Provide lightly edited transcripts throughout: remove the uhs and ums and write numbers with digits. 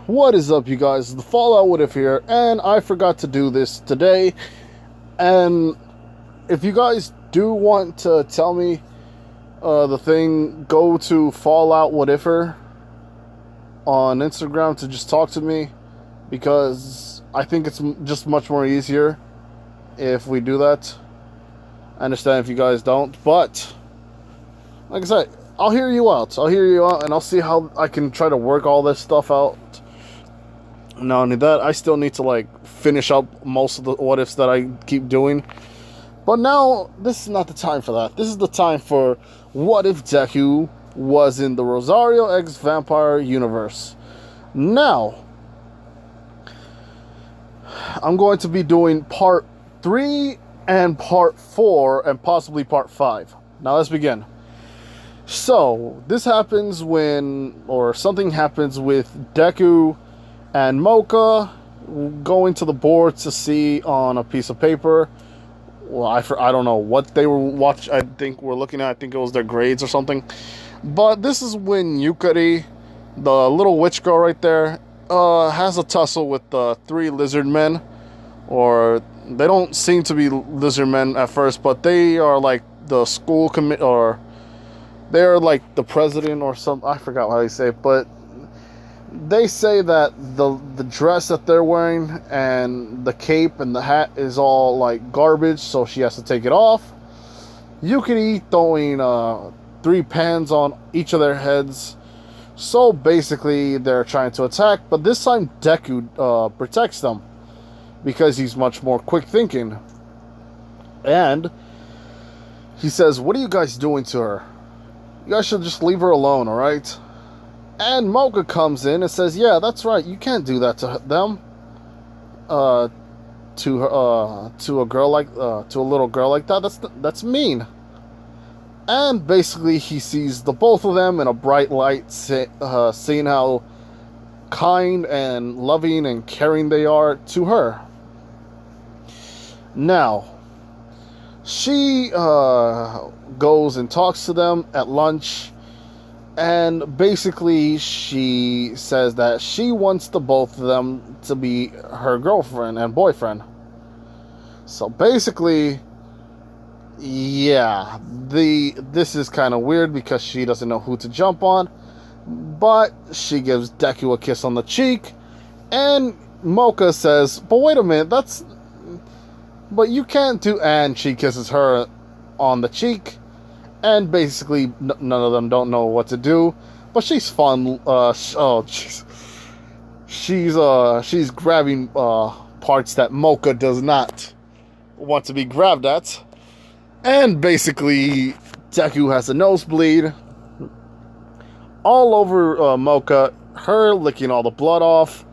What is up, you guys? The Fallout What If here, and I forgot to do this today. And if you guys do want to tell me the thing, go to Fallout What Ifer on Instagram to just talk to me, because I think it's just much more easier if we do that. I understand if you guys don't, but like I said, I'll hear you out. And I'll see how I can try to work all this stuff out. Not only that, I still need to finish up most of the what ifs that I keep doing. But now, this is not the time for that. This is the time for what if Deku was in the Rosario X Vampire universe. Now, I'm going to be doing part 3 and part 4 and possibly part 5. Now let's begin. So, this happens or something happens with Deku and Mocha going to the board to see on a piece of paper. Well, I don't know what they were watching. I think we're looking at. I think it was their grades or something. But this is when Yukari, the little witch girl right there, has a tussle with the 3 lizard men. Or they don't seem to be lizard men at first, but they are like the school commit, or they're like the president or something. I forgot how they say it, but they say that the dress that they're wearing and the cape and the hat is all like garbage, so she has to take it off. Yukari throwing 3 pans on each of their heads. So basically they're trying to attack, but this time Deku protects them because he's much more quick thinking. And he says, "What are you guys doing to her? You guys should just leave her alone, alright?" And Mocha comes in and says, "Yeah, that's right. You can't do that to them. To a girl to a little girl like that. That's mean." And basically, he sees the both of them in a bright light, seeing how kind and loving and caring they are to her. Now, she goes and talks to them at lunch. And basically, she says that she wants the both of them to be her girlfriend and boyfriend. So basically, yeah, this is kind of weird because she doesn't know who to jump on. But she gives Deku a kiss on the cheek, and Mocha says, "But wait a minute, but you can't do," and she kisses her on the cheek. And basically, none of them don't know what to do. But she's fun. She's grabbing parts that Mocha does not want to be grabbed at. And basically, Deku has a nosebleed all over Mocha. Her licking all the blood off,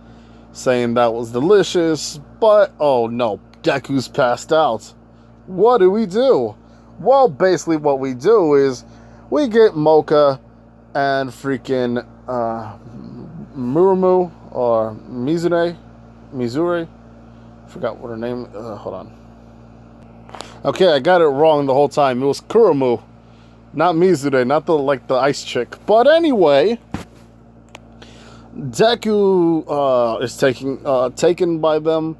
saying that was delicious. But oh no, Deku's passed out. What do we do? Well, basically what we do is we get Mocha and freaking Murumu or Mizure. Forgot what her name. Hold on. Okay, I got it wrong the whole time. It was Kurumu, not Mizure, not the ice chick. But anyway, Deku is taken by them,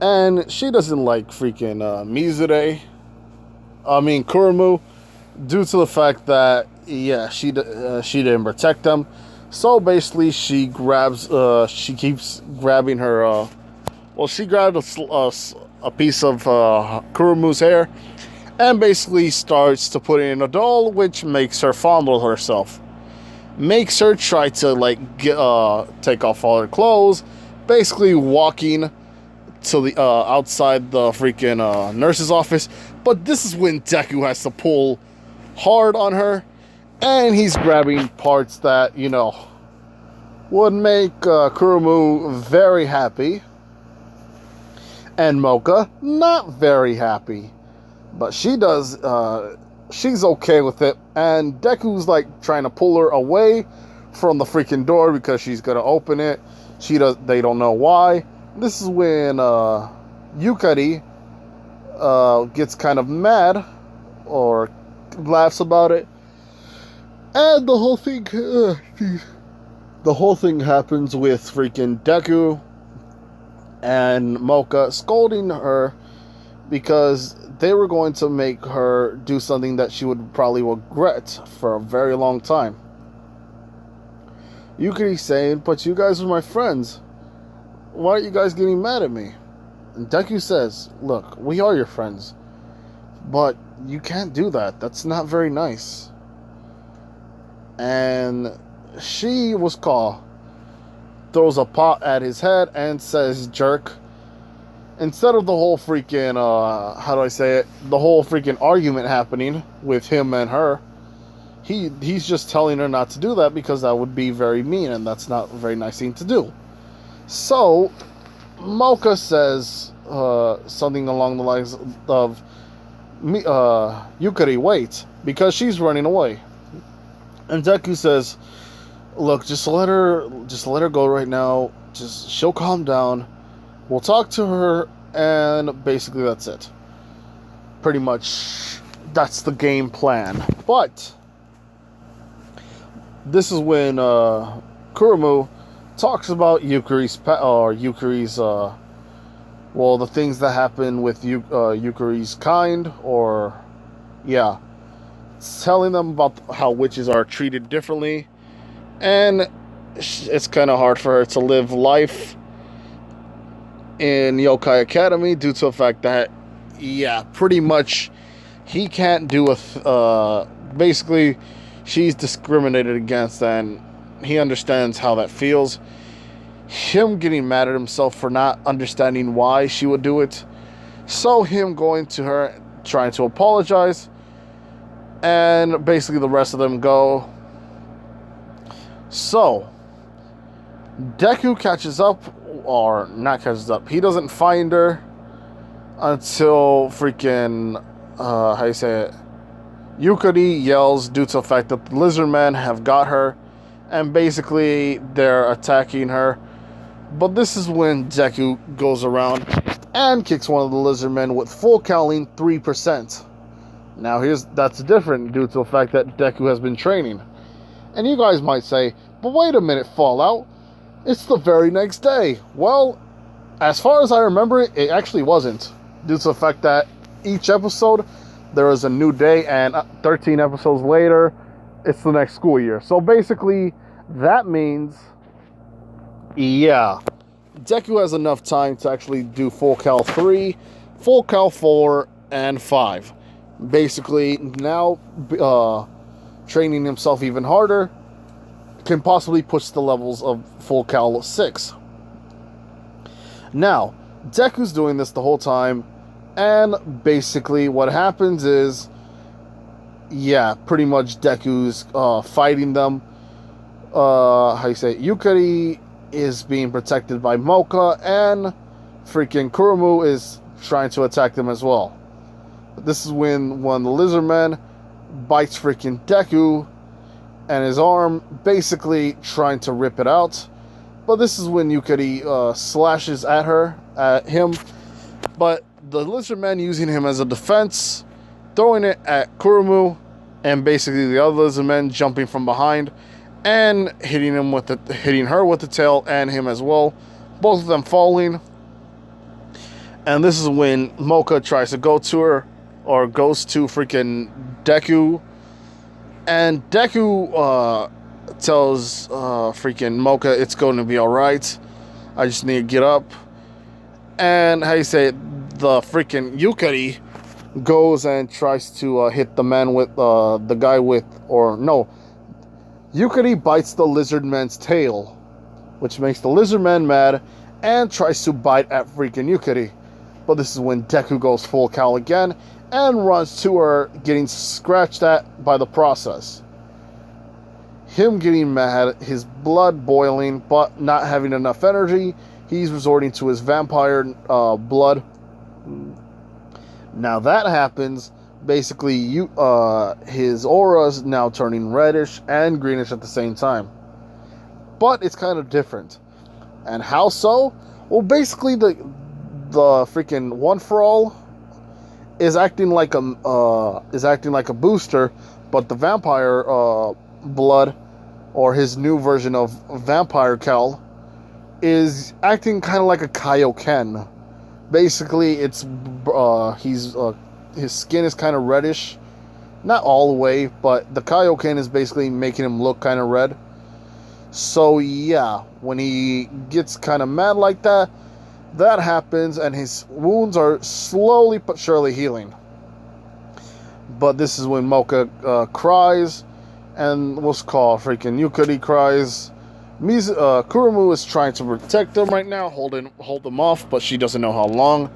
and she doesn't like freaking Mizure. Kurumu, due to the fact that, yeah, she didn't protect them. So basically, she keeps grabbing her, she grabbed a piece of Kurumu's hair, and basically starts to put it in a doll, which makes her fondle herself. Makes her try to, take off all her clothes, basically walking to the outside the freaking nurse's office. But this is when Deku has to pull hard on her, and he's grabbing parts that, would make Kurumu very happy, and Mocha not very happy. But she's okay with it, and Deku's trying to pull her away from the freaking door because she's gonna open it. They don't know why. This is when Yukari gets kind of mad or laughs about it, and the whole thing The whole thing happens with freaking Deku and Mocha scolding her because they were going to make her do something that she would probably regret for a very long time. Yukari's saying, but you guys are my friends. Why aren't you guys getting mad at me? And Deku says, look, we are your friends. But you can't do that. That's not very nice. And she was called. Throws a pot at his head and says, jerk. Instead of the whole freaking, how do I say it? The whole freaking argument happening with him and her. He's just telling her not to do that because that would be very mean and that's not a very nice thing to do. So, Mocha says something along the lines of, Yukari, wait, because she's running away. And Deku says, look, just let her go right now. She'll calm down. We'll talk to her, and basically that's it. Pretty much, that's the game plan. But this is when Kurumu talks about Yukari's the things that happen with Yukari's kind, or telling them about how witches are treated differently, and it's kind of hard for her to live life in Yokai Academy due to the fact that pretty much he can't do basically she's discriminated against, and he understands how that feels. Him getting mad at himself for not understanding why she would do it. So him going to her, trying to apologize. And basically the rest of them go. So, Deku catches up, or not catches up. He doesn't find her until freaking, how you say it? Yukari yells due to the fact that the lizard men have got her. And basically they're attacking her. But this is when Deku goes around and kicks one of the lizard men with full cowling 3%. Now that's different due to the fact that Deku has been training. And you guys might say, but wait a minute, Fallout. It's the very next day. Well, as far as I remember it actually wasn't. Due to the fact that each episode, there was a new day, and 13 episodes later, it's the next school year. So basically, that means, Deku has enough time to actually do Full Cal 3, Full Cal 4, and 5. Basically, now training himself even harder can possibly push the levels of Full Cal 6. Now, Deku's doing this the whole time, and basically what happens is, pretty much Deku's fighting them. Yukari is being protected by Mocha, and freaking Kurumu is trying to attack them as well. This is when one of the lizard men bites freaking Deku and his arm, basically trying to rip it out. But this is when Yukari slashes at him. But the lizard man using him as a defense, throwing it at Kurumu, and basically the other lizard men jumping from behind and hitting her with the tail, and him as well. Both of them falling. And this is when Mocha tries to go to her, or goes to freaking Deku. And Deku tells freaking Mocha it's going to be alright. I just need to get up. And the freaking Yukari goes and tries to hit the man with the guy with, Yukari bites the lizard man's tail, which makes the lizard man mad and tries to bite at freaking Yukari. But this is when Deku goes full Cal again and runs to her, getting scratched at by the process. Him getting mad, his blood boiling, but not having enough energy, he's resorting to his vampire blood. Now that happens, basically his aura is now turning reddish and greenish at the same time. But it's kind of different. And how so? Well, basically the freaking One For All is acting like a booster, but the vampire blood or his new version of Vampire Kel, is acting kind of like a Kaioken. Basically, it's his skin is kind of reddish, not all the way, but the Kaioken is basically making him look kind of red. So yeah, when he gets kind of mad like that, that happens, and his wounds are slowly but surely healing. But this is when Mocha cries, and what's called freaking Yukari cries. Kurumu is trying to protect them right now, hold them off, but she doesn't know how long.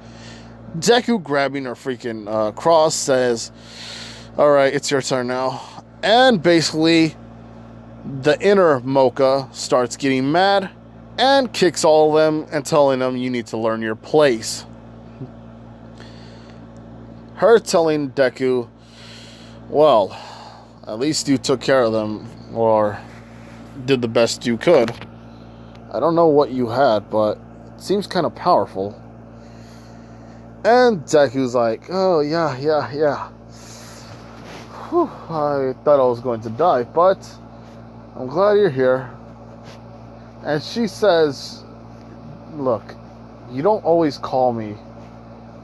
Deku, grabbing her freaking cross, says, "Alright, it's your turn now." And basically, the inner Mocha starts getting mad and kicks all of them and telling them, "You need to learn your place." Her telling Deku, "Well, at least you took care of them, or did the best you could. I don't know what you had, but it seems kind of powerful." And Deku's like, "Oh, yeah. Whew, I thought I was going to die, but I'm glad you're here." And she says, "Look, you don't always call me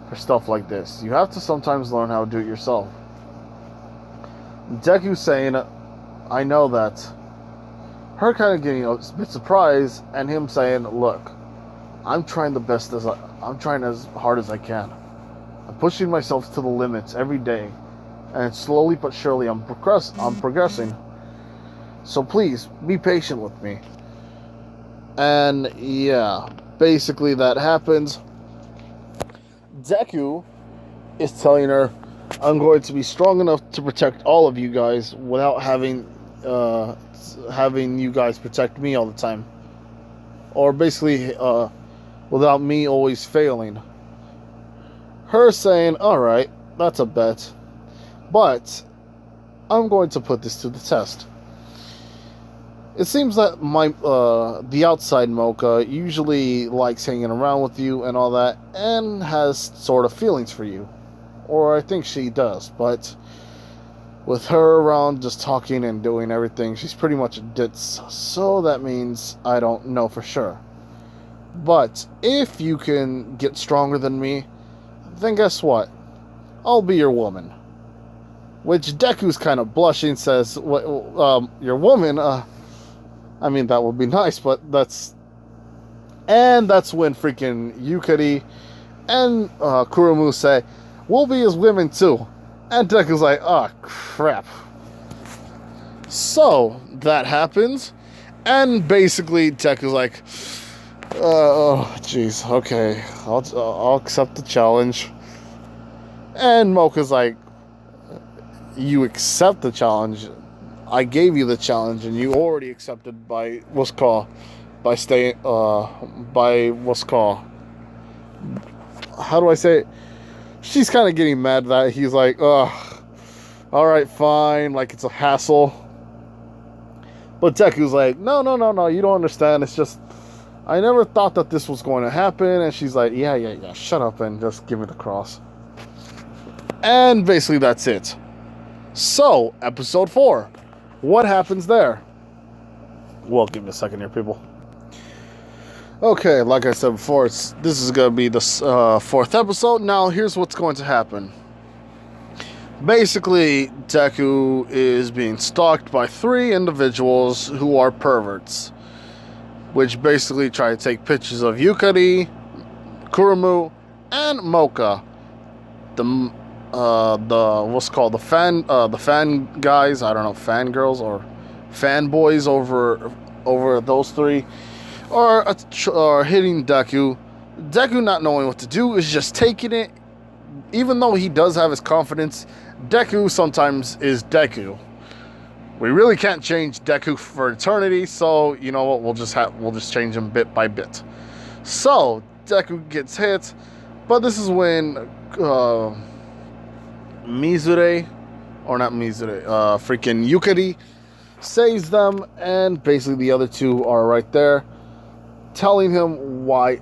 for stuff like this. You have to sometimes learn how to do it yourself." Deku saying, "I know that." Her kind of getting a bit surprised, and him saying, "Look, I'm trying as hard as I can. I'm pushing myself to the limits every day, and slowly but surely I'm progressing. So please be patient with me." And yeah, basically that happens. Deku is telling her, "I'm going to be strong enough to protect all of you guys without having you guys protect me all the time, or basically without me always failing." Her saying, "Alright, that's a bet, but I'm going to put this to the test. It seems that the outside Mocha usually likes hanging around with you and all that, and has sort of feelings for you. Or I think she does, but with her around just talking and doing everything, she's pretty much a ditz. So that means I don't know for sure. But if you can get stronger than me, then guess what? I'll be your woman." Which Deku's kind of blushing, says, "Your woman? I mean, that would be nice, but that's..." And that's when freaking Yukari and Kurumu say, "We'll be his women too." And Deku's like, "Oh, crap." So, that happens. And basically, Deku's like, "Oh, jeez, okay. I'll accept the challenge." And Mocha's like, "You accept the challenge? I gave you the challenge, and you already accepted by how do I say it?" She's kind of getting mad that he's like, "Ugh, alright, fine," like it's a hassle. But Deku's like, no, you don't understand. It's just, I never thought that this was going to happen. And she's like, yeah, shut up and just give me the cross. And basically that's it. So, episode 4. What happens there? Well, give me a second here, people. Okay, like I said before, this is going to be the 4th episode. Now, here's what's going to happen. Basically, Deku is being stalked by 3 individuals who are perverts, which basically try to take pictures of Yukari, Kurumu, and Mocha. The fan guys, I don't know, fangirls or fanboys over those 3 are hitting Deku. Deku, not knowing what to do, is just taking it. Even though he does have his confidence, Deku sometimes is Deku. We really can't change Deku for eternity, so you know what? We'll just change him bit by bit. So Deku gets hit, but this is when freaking Yukari saves them, and basically the other 2 are right there, telling him why,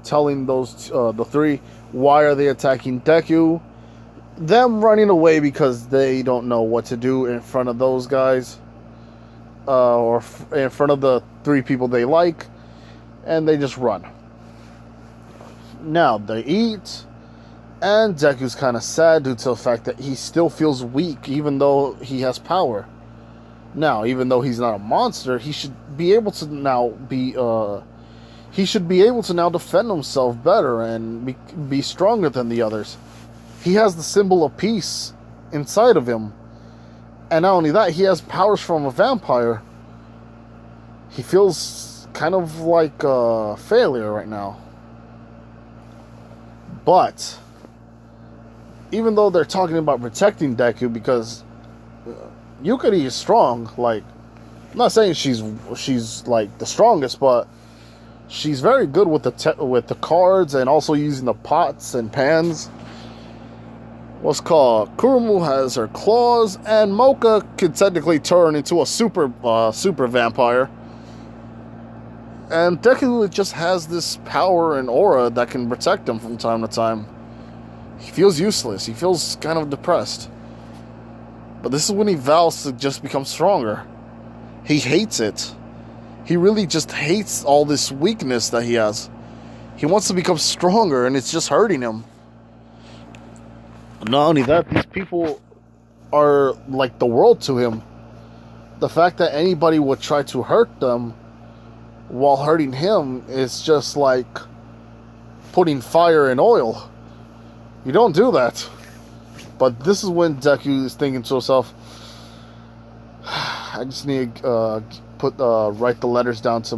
telling the 3 why are they attacking Deku. Them running away because they don't know what to do in front of those guys. in front of the three people they like, and they just run. Now they eat, and Deku's kind of sad due to the fact that he still feels weak even though he has power. Now, even though he's not a monster, he should be able to now defend himself better and be stronger than the others. He has the symbol of peace inside of him. And not only that, he has powers from a vampire. He feels kind of like a failure right now. But even though they're talking about protecting Deku, because Yukari is strong, like, I'm not saying she's like the strongest, but she's very good with the cards and also using the pots and pans. What's called Kurumu has her claws, and Mocha can technically turn into a super vampire. And Deku just has this power and aura that can protect him from time to time. He feels useless. He feels kind of depressed. But this is when he vows to just become stronger. He hates it. He really just hates all this weakness that he has. He wants to become stronger, and it's just hurting him. Not only that, these people are like the world to him. The fact that anybody would try to hurt them while hurting him is just like putting fire in oil. You don't do that. But this is when Deku is thinking to himself, I just need to write the letters down to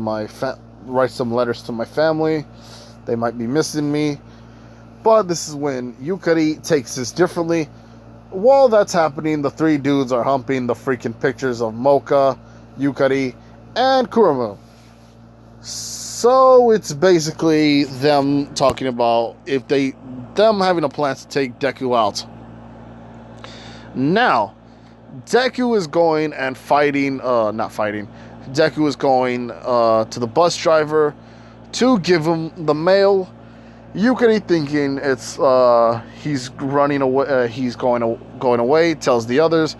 write some letters to my family. They might be missing me. But this is when Yukari takes this differently. While that's happening, the three dudes are humping the freaking pictures of Mocha, Yukari, and Kurumu. So it's basically them talking about them having a plan to take Deku out. Now, Deku is going and Deku is going to the bus driver to give him the mail. Yukari, thinking it's he's running away, he's going away, tells the others,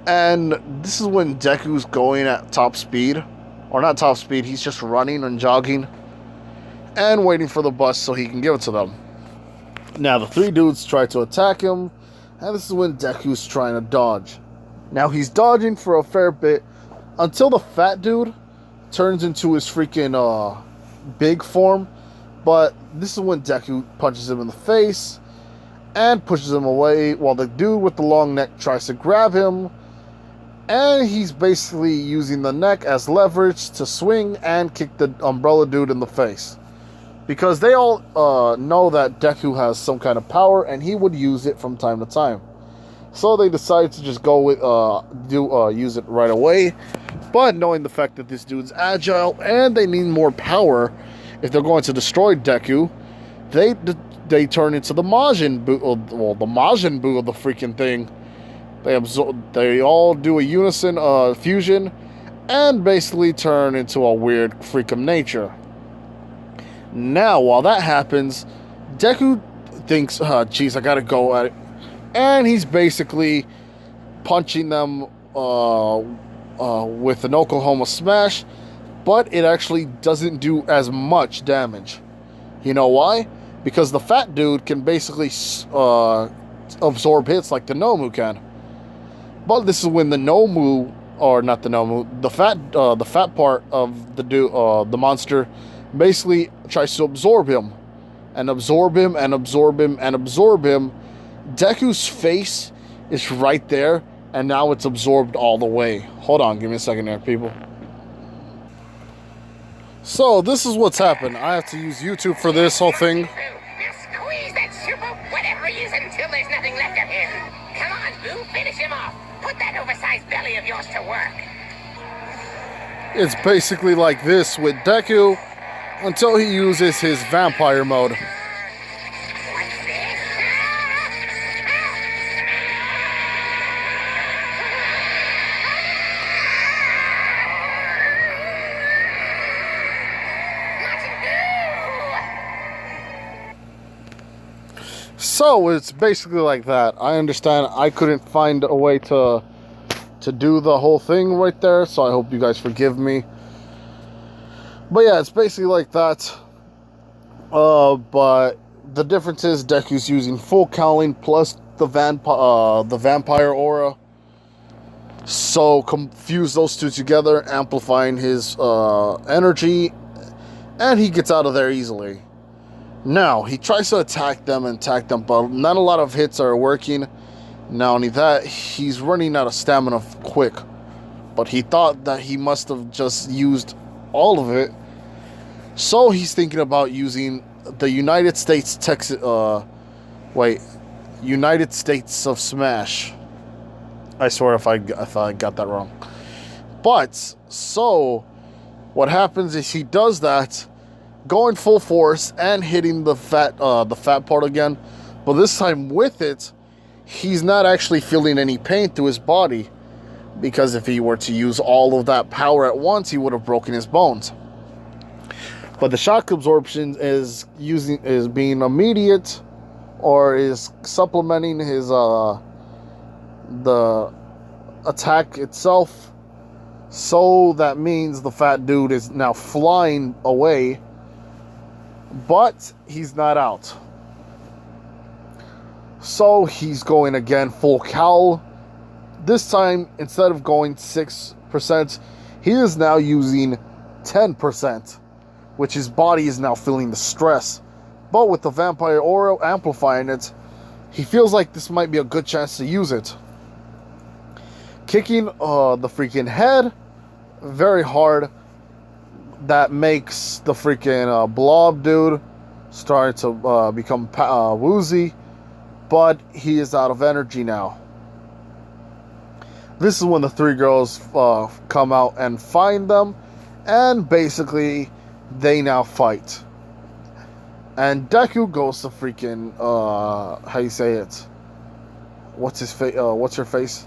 and this is when Deku's going at top speed, or not top speed, he's just running and jogging and waiting for the bus so he can give it to them. Now the three dudes try to attack him, and this is when Deku's trying to dodge. Now he's dodging for a fair bit until the fat dude turns into his freaking big form. But this is when Deku punches him in the face and pushes him away, while the dude with the long neck tries to grab him. And he's basically using the neck as leverage to swing and kick the umbrella dude in the face. Because they all know that Deku has some kind of power, and he would use it from time to time. So they decide to just go with use it right away. But knowing the fact that this dude's agile and they need more power if they're going to destroy Deku, they turn into the Majin Buu, the Majin Buu of the freaking thing. They all do a unison fusion and basically turn into a weird freak of nature. Now, while that happens, Deku thinks, geez, I gotta go at it. And he's basically punching them with an Oklahoma Smash, but it actually doesn't do as much damage. You know why? Because the fat dude can basically absorb hits like the Nomu can. But this is when the Nomu, or not the Nomu, the fat part of the monster basically tries to absorb him. And absorb him, and absorb him, and absorb him. Deku's face is right there, and now it's absorbed all the way. Hold on, give me a second there, people. So, this is what's happened. I have to use YouTube for this whole thing. Now squeeze that soup of whatever he is until there's nothing left of him. Come on, Boo, finish him off. Put that oversized belly of yours to work. It's basically like this with Deku until he uses his vampire mode. What's this? So it's basically like that. I understand I couldn't find a way to to do the whole thing right there, so I hope you guys forgive me. But yeah, it's basically like that. But the difference is Deku's using full cowling plus the vampire aura. So confuse those two together, amplifying his energy, and he gets out of there easily. Now, he tries to attack them, but not a lot of hits are working. Not only that, he's running out of stamina quick. But he thought that he must have just used all of it. So he's thinking about using the United States United States of Smash. I swear if I got that wrong. But, so, what happens is he does that, going full force and hitting the fat part again. But this time with it, he's not actually feeling any pain through his body. Because if he were to use all of that power at once, he would have broken his bones. But the shock absorption is being immediate, or is supplementing his the attack itself. So that means the fat dude is now flying away, but he's not out. So he's going again full cowl. This time, instead of going 6%, he is now using 10%, which his body is now feeling the stress. But with the vampire aura amplifying it, he feels like this might be a good chance to use it. Kicking the freaking head very hard. That makes the freaking blob dude start to become woozy. But he is out of energy now. This is when the three girls come out and find them. And basically, they now fight. And Deku goes to freaking, how you say it? What's his face? What's her face?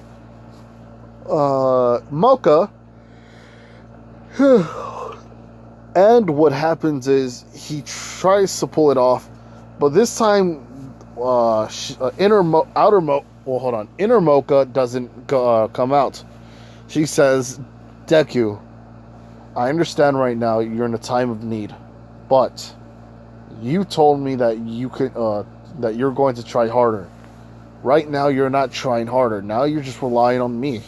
Mocha. And what happens is he tries to pull it off, but this time, inner Mocha doesn't come out. She says, Deku, I understand right now you're in a time of need, but you told me that you could, that you're going to try harder. Right now, you're not trying harder. Now you're just relying on me.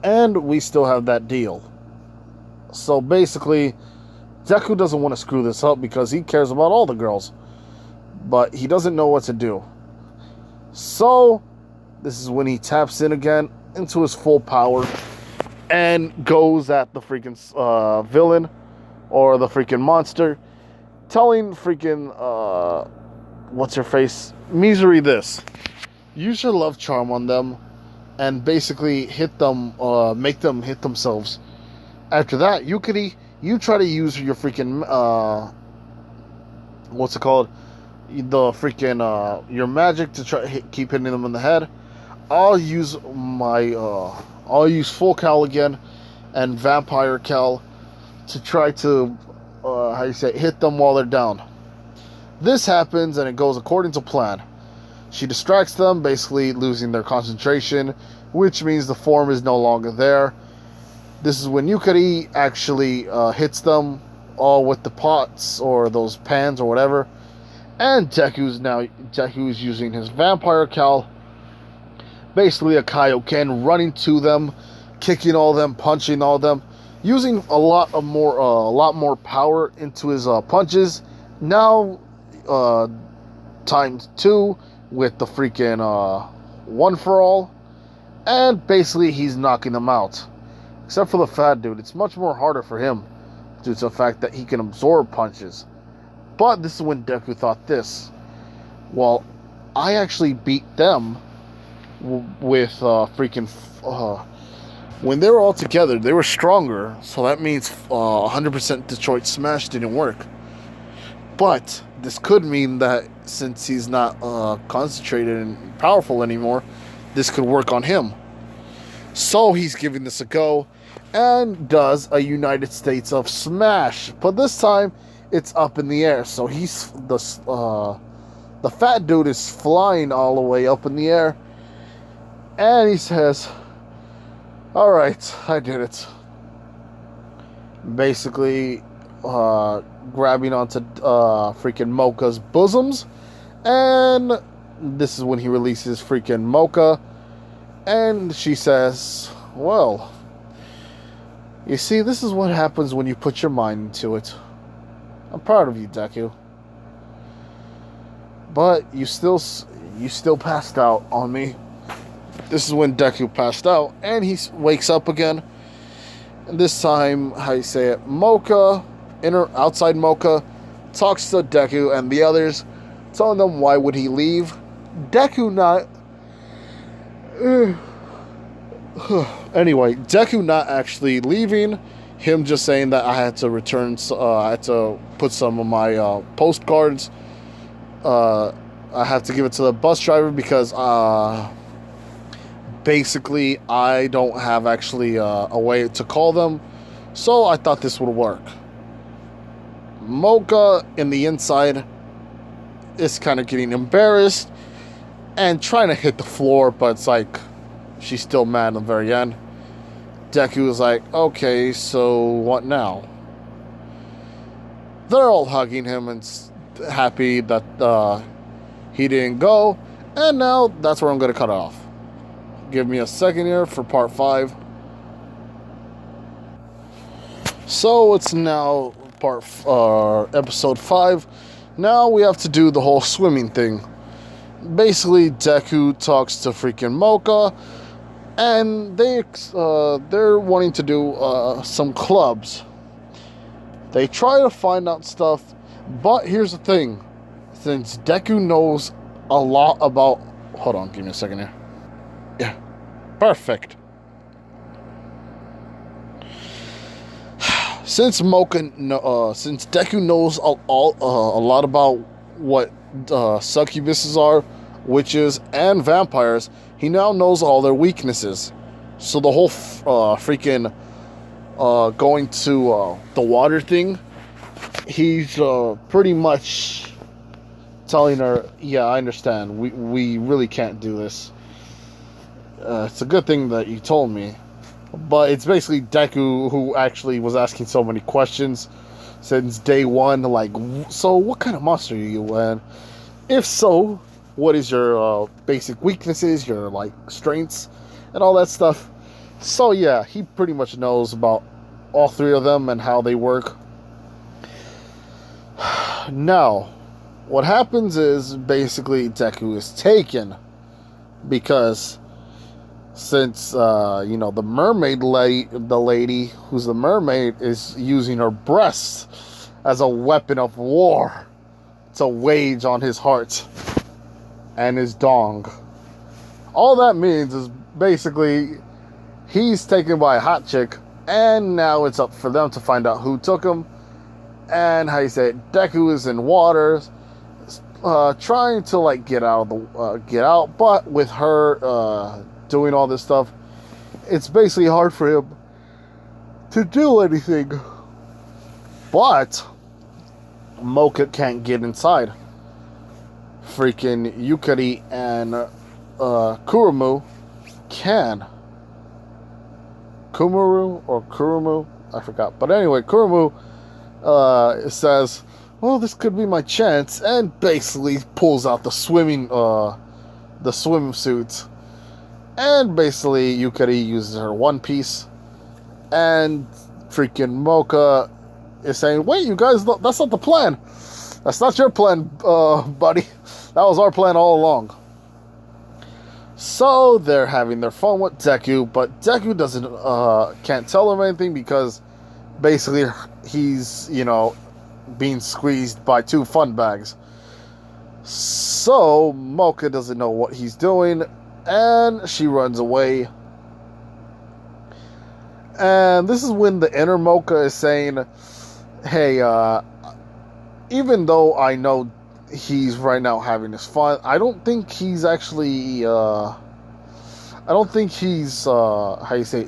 And we still have that deal. So basically, Deku doesn't want to screw this up because he cares about all the girls. But he doesn't know what to do. So, this is when he taps in again into his full power and goes at the freaking villain or the freaking monster, telling freaking, what's her face? Misery this. Use your love charm on them and basically hit them, make them hit themselves. After that, Yukari, you try to use your freaking, what's it called? The freaking, your magic to try keep hitting them in the head. I'll use I'll use full cowl again and vampire cowl to try to, how you say, hit them while they're down. This happens and it goes according to plan. She distracts them, basically losing their concentration, which means the form is no longer there. This is when Yukari actually hits them all with the pots or those pans or whatever. And Deku is using his vampire cowl, basically a Kaioken, running to them, kicking all them, punching all them, using a lot more power into his punches. Now times 2 with the freaking one for all, and basically he's knocking them out. Except for the fat dude, it's much more harder for him due to the fact that he can absorb punches. But this is when Deku thought this. Well, I actually beat them with freaking... when they were all together, they were stronger. So that means 100% Detroit Smash didn't work. But this could mean that since he's not concentrated and powerful anymore, this could work on him. So he's giving this a go and does a United States of Smash. But this time, it's up in the air. So he's the fat dude is flying all the way up in the air. And he says, alright, I did it. Basically, grabbing onto freaking Mocha's bosoms. And this is when he releases freaking Mocha. And she says, well, you see, this is what happens when you put your mind into it. I'm proud of you, Deku. But you still passed out on me. This is when Deku passed out, and he wakes up again. And this time, how you say it, Mocha, outside Mocha, talks to Deku and the others, telling them why would he leave. Deku not... Anyway, Deku not actually leaving. Him just saying that I had to return, I had to put some of my postcards. I have to give it to the bus driver because basically I don't have actually a way to call them. So I thought this would work. Mocha in the inside is kind of getting embarrassed and trying to hit the floor, but it's like she's still mad at the very end. Deku is like, okay, so what now? They're all hugging him and happy that he didn't go. And now that's where I'm going to cut it off. Give me a second here for part 5. So it's now episode 5. Now we have to do the whole swimming thing. Basically, Deku talks to freaking Mocha. And they're wanting to do some clubs. They try to find out stuff, but here's the thing: since Deku knows a lot about, hold on, give me a second here. Yeah, perfect. Since Deku knows a lot about what succubuses are, witches, and vampires, he now knows all their weaknesses. So the whole freaking going to the water thing, he's pretty much telling her, yeah, I understand. We really can't do this. It's a good thing that you told me. But it's basically Deku who actually was asking so many questions since day one. Like, so what kind of monster are you? And if so, what is your basic weaknesses, your like strengths, and all that stuff. So yeah, he pretty much knows about all 3 of them and how they work. Now, what happens is basically Deku is taken because since the mermaid the lady who's the mermaid is using her breasts as a weapon of war to wage on his heart and his dong. All that means is basically he's taken by a hot chick, and now it's up for them to find out who took him. And how you say it, Deku is in waters, trying to like get out, but with her doing all this stuff, it's basically hard for him to do anything. But Mocha can't get inside. Freaking Yukari and Kurumu can. Kumuru or Kurumu? I forgot. But anyway, Kurumu says, well, this could be my chance, and basically pulls out the swimsuit. And basically Yukari uses her one piece, and freaking Mocha is saying, wait, you guys, that's not the plan. That's not your plan, buddy. That was our plan all along. So they're having their fun with Deku, but Deku can't tell him anything because basically he's, being squeezed by 2 fun bags. So Mocha doesn't know what he's doing, and she runs away. And this is when the inner Mocha is saying, hey, even though I know he's right now having his fun, I don't think he's actually,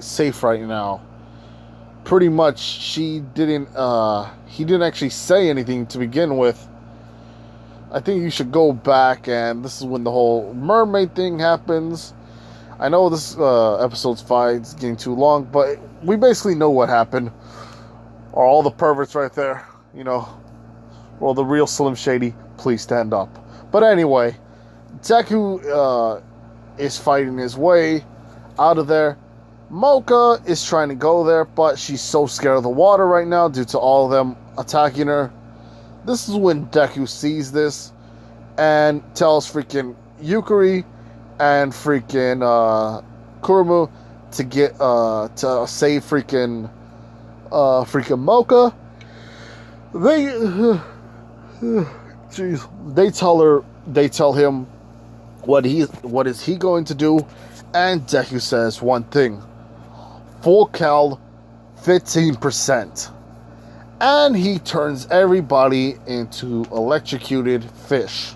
safe right now. Pretty much, he didn't actually say anything to begin with. I think you should go back, and this is when the whole mermaid thing happens. I know this episode's 5 is getting too long, but we basically know what happened. Are all the perverts right there, you know? Well, the real Slim Shady, please stand up. But anyway, Deku is fighting his way out of there. Mocha is trying to go there, but she's so scared of the water right now due to all of them attacking her. This is when Deku sees this and tells freaking Yukari and freaking Kurumu to get to save freaking Mocha. They tell him what is he going to do, and Deku says one thing: full cal, 15%. And he turns everybody into electrocuted fish.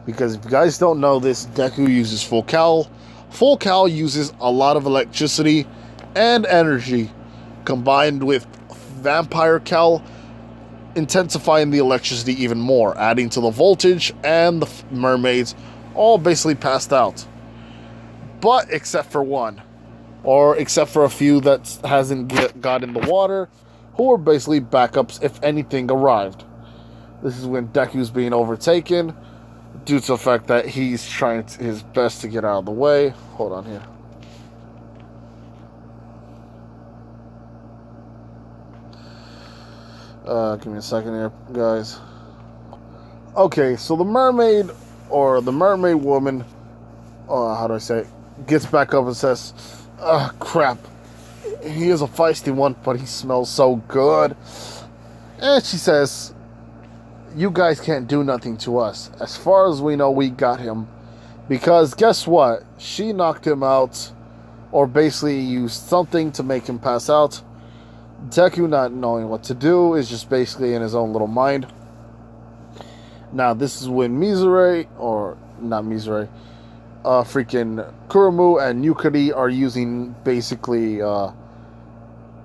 Because if you guys don't know this, Deku uses full cal. Full cal uses a lot of electricity and energy combined with vampire cal, intensifying the electricity even more, adding to the voltage, and the mermaids all basically passed out. But except for one. Or except for a few that hasn't got in the water, who are basically backups if anything arrived. This is when Deku's being overtaken due to the fact that he's trying his best to get out of the way. Hold on here. Give me a second here, guys. Okay, so the mermaid, or the mermaid woman, how do I say it, gets back up and says, crap. He is a feisty one, but he smells so good. And she says, you guys can't do nothing to us. As far as we know, we got him. Because guess what? She knocked him out, or basically used something to make him pass out. Deku, not knowing what to do, is just basically in his own little mind. Now, this is when freaking Kurumu and Yukari are using basically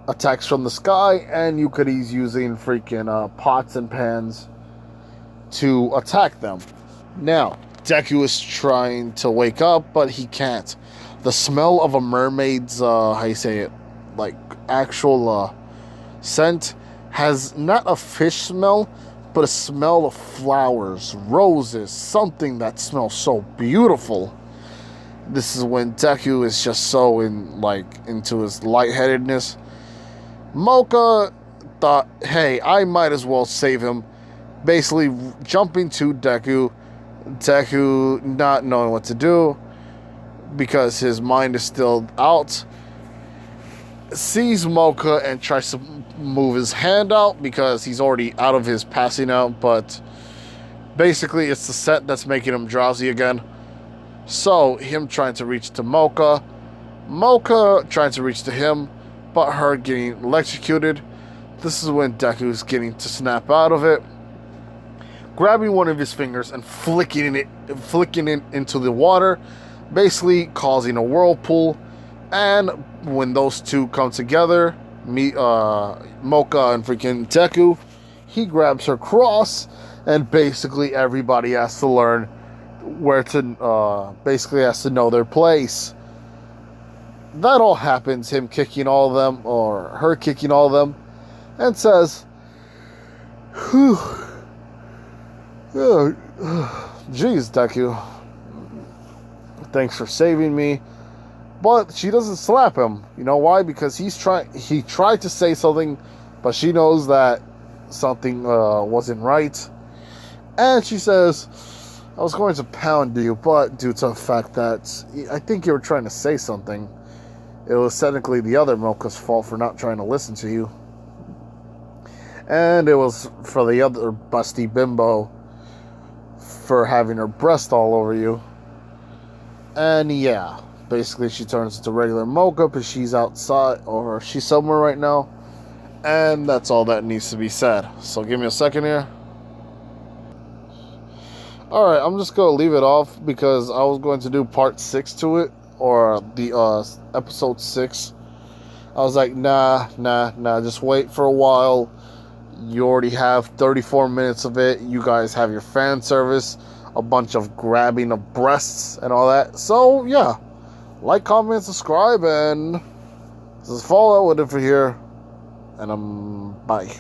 attacks from the sky, and Yukari's using freaking pots and pans to attack them. Now, Deku is trying to wake up, but he can't. The smell of a mermaid's, like actual scent has not a fish smell, but a smell of flowers, roses, something that smells so beautiful. This is when Deku is just so into his lightheadedness. Mocha thought, hey, I might as well save him. Basically jumping to Deku. Deku not knowing what to do because his mind is still out. Sees Mocha and tries to move his hand out because he's already out of his passing out, but basically it's the scent that's making him drowsy again. So him trying to reach to Mocha trying to reach to him, but her getting electrocuted. This is when Deku's getting to snap out of it, grabbing one of his fingers and flicking it into the water, basically causing a whirlpool. And when those two come together, Mocha and freaking Deku, he grabs her cross, and basically everybody has to learn where to, basically has to know their place. That all happens, him kicking all of them, or her kicking all of them, and says, whew, jeez, Deku, thanks for saving me. But she doesn't slap him. You know why? Because he tried to say something, but she knows that something wasn't right. And she says, I was going to pound you, but due to the fact that I think you were trying to say something, it was technically the other Mocha's fault for not trying to listen to you. And it was for the other busty bimbo for having her breast all over you. And yeah, basically she turns into regular Mocha, but she's outside, or she's somewhere right now. And that's all that needs to be said. So give me a second here. Alright, I'm just going to leave it off because I was going to do part 6 to it, or the episode 6. I was like, nah, just wait for a while. You already have 34 minutes of it. You guys have your fan service, a bunch of grabbing of breasts and all that. So, yeah, Like, comment, subscribe, and this is Fallout with it for here. And bye.